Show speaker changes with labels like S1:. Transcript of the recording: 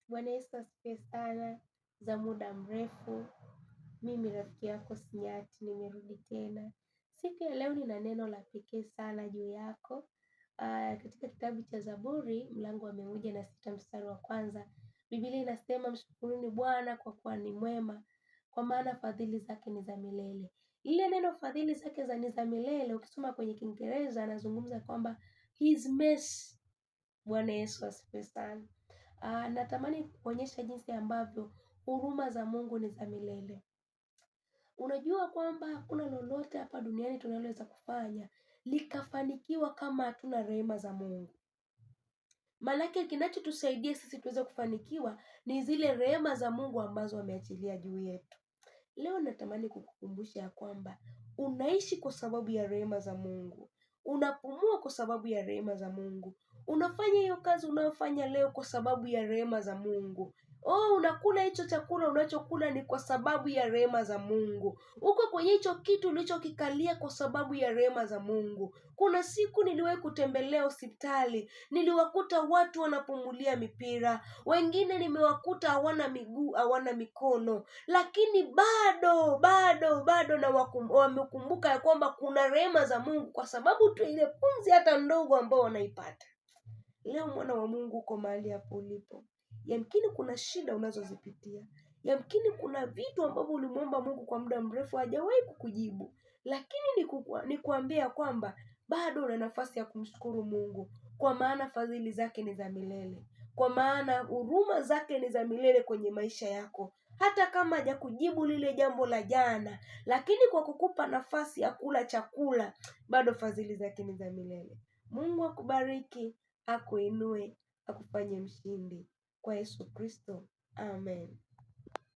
S1: Bwana Yesu asifiwe sana. Za muda mrefu, mimi rafiki yako Sinyati nimerudi tena. Siku ya leo nina neno la pekee sana juu yako. Katika kitabu cha Zaburi mlango wa 106 mstari wa kwanza, Biblia inasema mshukuruni Bwana kwa kuwa ni mwema, kwa maana fadhili zake ni za milele. Ile neno fadhili zake ni za milele, ukisoma kwenye Kiingereza anazungumza kwamba his mercy. Bwana Yesu asifiwe sana. Natamani kuonyesha jinsi ambavyo huruma za Mungu ni za milele. Unajua kwamba hakuna lolote hapa duniani tunaloweza kufanya likafanikiwa kama hatuna rehema za Mungu. Maanake kinachotusaidia sisi tuweze kufanikiwa ni zile rehema za Mungu ambazo ameachilia juu yetu. Leo natamani kukukumbusha ya kwamba unaishi kwa sababu ya rehema za Mungu. Unapumua kwa sababu ya rehema za Mungu. Unafanya hiyo kazi unayofanya leo kwa sababu ya rehema za Mungu. Unakula hicho chakula unachokula ni kwa sababu ya rehema za Mungu. Uko kwenye hicho kitu ulichokikalia kwa sababu ya rehema za Mungu. Kuna siku niliwahi kutembelea hospitali, niliwakuta watu wanapumulia mipira, wengine nimewakuta hawana miguu, hawana mikono, lakini bado na wamekumbuka ya kwamba kuna rehema za Mungu kwa sababu tu ile pumzi hata ndogo ambao wanaipata. Leo mwana wa Mungu uko mahali hapo ulipo. Yamkini kuna shida unazozipitia. Yamkini kuna vitu ambavyo ulimwomba Mungu kwa muda mrefu hajawahi kukujibu. Lakini nikuambia kwamba bado una nafasi ya kumshukuru Mungu, kwa maana fadhili zake ni za milele. Kwa maana huruma zake ni za milele kwenye maisha yako. Hata kama hajakujibu lile jambo la jana, lakini kwa kukupa nafasi ya kula chakula, bado fadhili zake ni za milele. Mungu akubariki, akuinue, akufanye mshindi. Kwa Yesu Kristo. Amen.